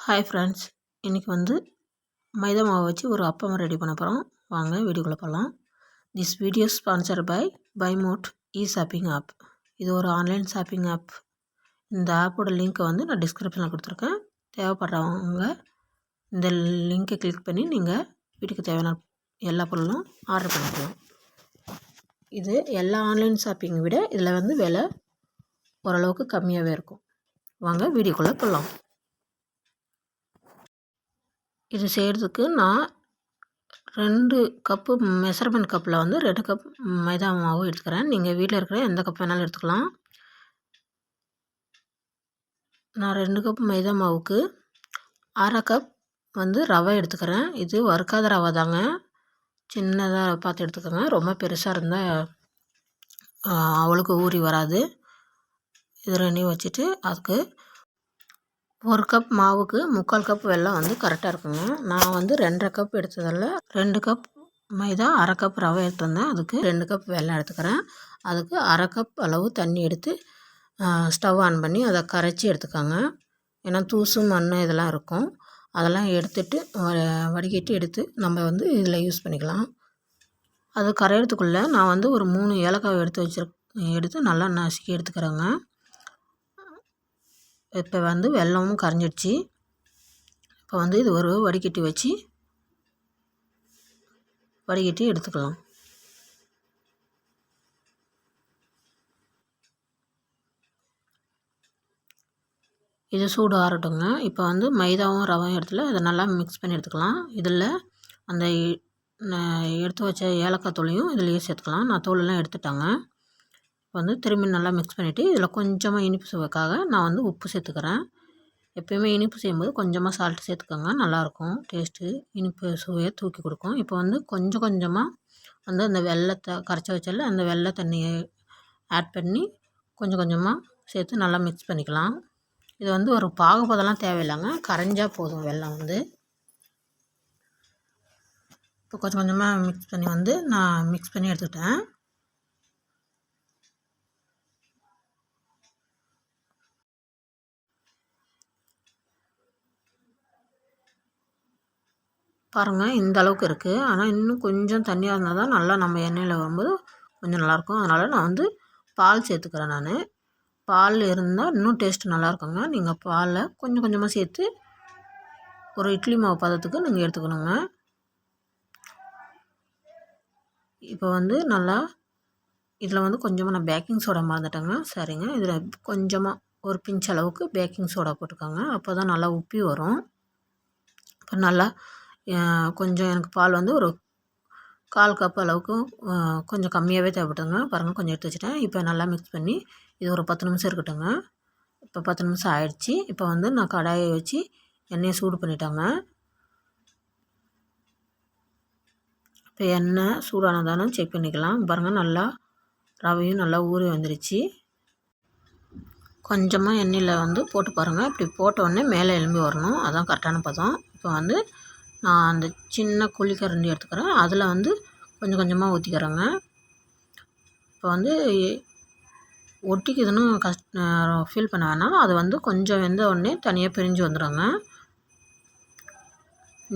Hi friends, இன்றைக்கி வந்து மைதா மாவு வச்சு ஒரு அப்பம் ரெடி பண்ண போகிறோம். வாங்க வீடியோக்குள்ளே போகலாம். This video sponsor by mod shopping app. இது ஒரு ஆன்லைன் ஷாப்பிங் ஆப். இந்த ஆப்போட லிங்க்கை வந்து நான் டிஸ்கிரிப்ஷனில் கொடுத்துருக்கேன். தேவைப்படுறவங்க இந்த லிங்க்கை கிளிக் பண்ணி நீங்கள் வீட்டுக்கு தேவையான எல்லா பொருளும் ஆர்டர் பண்ணிக்கலாம். இது எல்லா ஆன்லைன் ஷாப்பிங்கை விட இதில் வந்து விலை ஓரளவுக்கு கம்மியாகவே இருக்கும். வாங்க வீடியோக்குள்ளே போகலாம். இது செய்கிறதுக்கு நான் 2 கப்பு மெஷர்மெண்ட் கப்பில் வந்து 2 கப் மைதா மாவு எடுத்துக்கிறேன். நீங்கள் வீட்டில் இருக்கிற எந்த கப் வேணாலும் எடுத்துக்கலாம். நான் 2 கப் மைதா மாவுக்கு 1/2 கப் வந்து ரவை எடுத்துக்கிறேன். இது வறுக்காத ரவை தாங்க. சின்னதாக பார்த்து எடுத்துக்கோங்க. ரொம்ப பெருசாக இருந்தால் அவ்வளோக்கு ஊறி வராது. இது ரெண்டையும் வச்சுட்டு அதுக்கு 1 கப் மாவுக்கு 3/4 கப் வெல்லம் வந்து கரெக்டாக இருக்குங்க. நான் வந்து 2.5 கப் எடுத்ததில் 2 கப் மைதா 1/2 கப் ரவை எடுத்துருந்தேன். அதுக்கு 2 கப் வெல்லம் எடுத்துக்கிறேன். அதுக்கு 1/2 கப் அளவு தண்ணி எடுத்து ஸ்டவ் ஆன் பண்ணி அதை கரைச்சி எடுத்துக்கோங்க. ஏன்னா தூசு மண் இதெல்லாம் இருக்கும். அதெல்லாம் எடுத்துட்டு வடிகட்டி எடுத்து நம்ம வந்து இதில் யூஸ் பண்ணிக்கலாம். அது கரையிறதுக்குள்ளே நான் வந்து ஒரு 3 ஏலக்காய் எடுத்து நல்லா நசுக்கி எடுத்துக்கிறேங்க. இப்போ வந்து வெல்லமும் கரைஞ்சிடுச்சு. இப்போ வந்து இது ஒரு வடிகட்டி வச்சு வடிகட்டி எடுத்துக்கலாம். இது சூடு ஆறட்டுங்க. இப்போ வந்து மைதாவும் ரவையும் இடத்துல அதை நல்லா மிக்ஸ் பண்ணி எடுத்துக்கலாம். இதில் அந்த எடுத்து வச்ச ஏலக்காய் தூளையும் இதிலையே சேர்த்துக்கலாம். நான் தூளெல்லாம் எடுத்துட்டாங்க. இப்போ வந்து திரும்பி நல்லா மிக்ஸ் பண்ணிவிட்டு இதில் கொஞ்சமாக இனிப்பு சுவைக்காக நான் வந்து உப்பு சேர்த்துக்கிறேன். எப்போயுமே இனிப்பு செய்யும்போது கொஞ்சமாக சால்ட் சேர்த்துக்கோங்க. நல்லாயிருக்கும் டேஸ்ட்டு. இனிப்பு சுவையை தூக்கி கொடுக்கும். இப்போ வந்து கொஞ்சம் கொஞ்சமாக வந்து அந்த வெல்லத்தை கரைச்சி வச்சால அந்த வெள்ளை தண்ணியை ஆட் பண்ணி கொஞ்சம் கொஞ்சமாக சேர்த்து நல்லா மிக்ஸ் பண்ணிக்கலாம். இது வந்து ஒரு பாகுபதெல்லாம் தேவையில்லைங்க. கரைஞ்சால் போதும் வெல்லம் வந்து. இப்போ கொஞ்சம் கொஞ்சமாக மிக்ஸ் பண்ணி வந்து நான் மிக்ஸ் பண்ணி எடுத்துக்கிட்டேன். பாருங்கள், இந்த அளவுக்கு இருக்குது. ஆனால் இன்னும் கொஞ்சம் தண்ணியாக இருந்தால் தான் நல்லா நம்ம எண்ணெயில் வரும்போது கொஞ்சம் நல்லாயிருக்கும். அதனால் நான் வந்து பால் சேர்த்துக்கிறேன். நான் பால் இருந்தால் இன்னும் டேஸ்ட்டு நல்லாயிருக்குங்க. நீங்கள் பாலை கொஞ்சம் கொஞ்சமாக சேர்த்து ஒரு இட்லி மாவு பதத்துக்கு நீங்கள் எடுத்துக்கணுங்க. இப்போ வந்து நல்லா இதில் வந்து கொஞ்சமாக நான் பேக்கிங் சோடா மறந்துட்டேங்க. சரிங்க, இதில் கொஞ்சமாக ஒரு பிஞ்ச் அளவுக்கு பேக்கிங் சோடா போட்டுக்கோங்க. அப்போ தான் நல்லா உப்பி வரும். இப்போ நல்லா கொஞ்சம் எனக்கு பால் வந்து ஒரு 1/4 கப் அளவுக்கு கொஞ்சம் கம்மியாகவே தேவைப்பட்டுங்க. பாருங்கள், கொஞ்சம் எடுத்து வச்சுட்டேன். இப்போ நல்லா மிக்ஸ் பண்ணி இது ஒரு 10 நிமிஷம் இருக்கட்டுங்க. இப்போ 10 நிமிஷம் ஆயிடுச்சு. இப்போ வந்து நான் கடாயை வச்சு எண்ணெயை சூடு பண்ணிட்டேங்க. இப்போ எண்ணெய் சூடானதானு செக் பண்ணிக்கலாம். பாருங்கள், நல்லா ரவையும் நல்லா ஊறி வந்துருச்சு. கொஞ்சமாக எண்ணெயில் வந்து போட்டு பாருங்கள். இப்படி போட்ட உடனே மேலே எலும்பி வரணும். அதான் கரெக்டான பதம். இப்போ வந்து நான் அந்த சின்ன குழிக்கரண்டி எடுத்துக்கிறேன். அதில் வந்து கொஞ்சம் கொஞ்சமாக ஊற்றிக்கிறேங்க. இப்போ வந்து ஒட்டிக்குதுன்னு ஃபீல் பண்ண வேணாம். அது வந்து கொஞ்சம் வெந்த உடனே தனியாக பிரிஞ்சு வந்துடுங்க.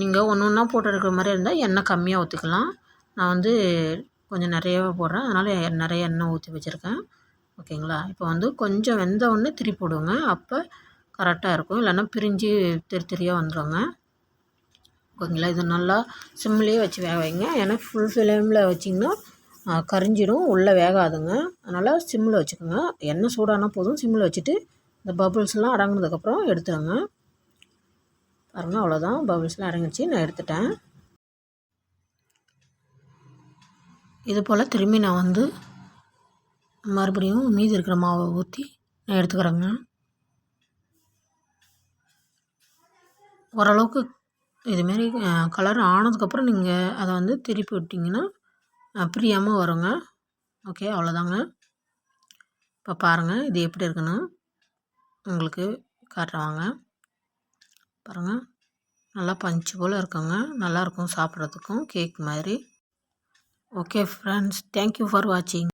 நீங்கள் ஒன்று ஒன்றா போட்டு எடுக்கிற மாதிரி இருந்தால் எண்ணெய் கம்மியாக ஊற்றிக்கலாம். நான் வந்து கொஞ்சம் நிறையவே போடுறேன். அதனால் நிறைய எண்ணெய் ஊற்றி வச்சுருக்கேன். ஓகேங்களா? இப்போ வந்து கொஞ்சம் வெந்த உடனே திருப்பி போடுங்க. அப்போ கரெக்டாக இருக்கும். இல்லைன்னா பிரிஞ்சு தெரியாக வந்துடுங்க. ஓகேங்களா? இது நல்லா சிம்லேயே வச்சு வேக வைங்க. ஏன்னா ஃபுல் ஃப்ளேமில் வச்சிங்கன்னா கரிஞ்சிடும், உள்ளே வேகாதுங்க. அதனால் சிம்மில் வச்சுக்கோங்க. எண்ணெய் சூடானா போதும். சிம்மில் வச்சுட்டு இந்த பபுள்ஸ்லாம் அடங்கினதுக்கப்புறம் எடுத்துடுங்க. பாருங்கள், அவ்வளோதான். பபுள்ஸ்லாம் அடங்கிடுச்சு. நான் எடுத்துட்டேன். இது போல் திரும்பி நான் வந்து மறுபடியும் மீதி இருக்கிற மாவை ஊற்றி நான் எடுத்துக்கிறேங்க. ஓரளவுக்கு இதுமாரி கலர் ஆனதுக்கப்புறம் நீங்கள் அதை வந்து திருப்பி விட்டிங்கன்னா பிரியாமல் வருங்க. ஓகே, அவ்வளோதாங்க. இப்போ பாருங்கள், இது எப்படி இருக்குன்னு உங்களுக்கு காட்டுறாங்க. பாருங்கள், நல்லா பஞ்சு போல் இருக்குங்க. நல்லாயிருக்கும் சாப்பிட்றதுக்கும், கேக் மாதிரி. ஓகே ஃப்ரெண்ட்ஸ், தேங்க்யூ ஃபார் வாட்சிங்.